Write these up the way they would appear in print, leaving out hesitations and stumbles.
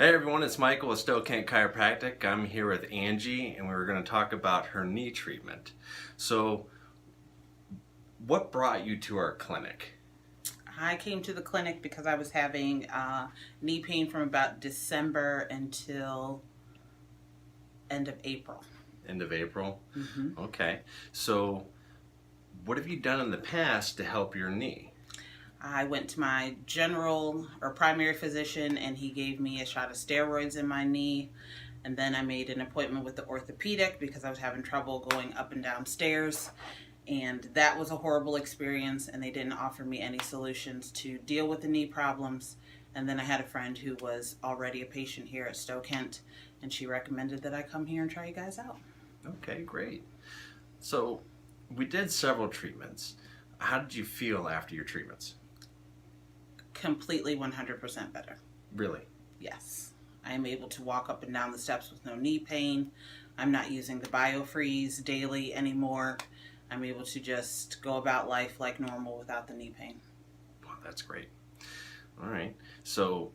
Hey everyone, it's Michael with Stow-Kent Chiropractic. I'm here with Angie and we're going to talk about her knee treatment. So, what brought you to our clinic? I came to the clinic because I was having knee pain from about December until end of April. End of April? Mm-hmm. Okay. So, what have you done in the past to help your knee? I went to my general or primary physician and he gave me a shot of steroids in my knee. And then I made an appointment with the orthopedic because I was having trouble going up and down stairs. And that was a horrible experience, and they didn't offer me any solutions to deal with the knee problems. And then I had a friend who was already a patient here at Stow-Kent, and she recommended that I come here and try you guys out. Okay, great. So, we did several treatments. How did you feel after your treatments? Completely 100% better. Really? Yes. I am able to walk up and down the steps with no knee pain. I'm not using the BioFreeze daily anymore. I'm able to just go about life like normal without the knee pain. Wow, that's great. All right. So,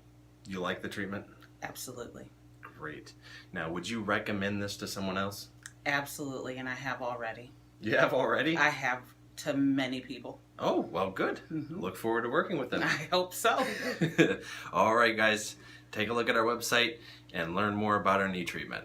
you like the treatment? Absolutely. Great. Now, would you recommend this to someone else? Absolutely, and I have already. You have already? I have to many people. Oh, well, good. Mm-hmm. Look forward to working with them. I hope so. All right, guys. Take a look at our website and learn more about our knee treatment.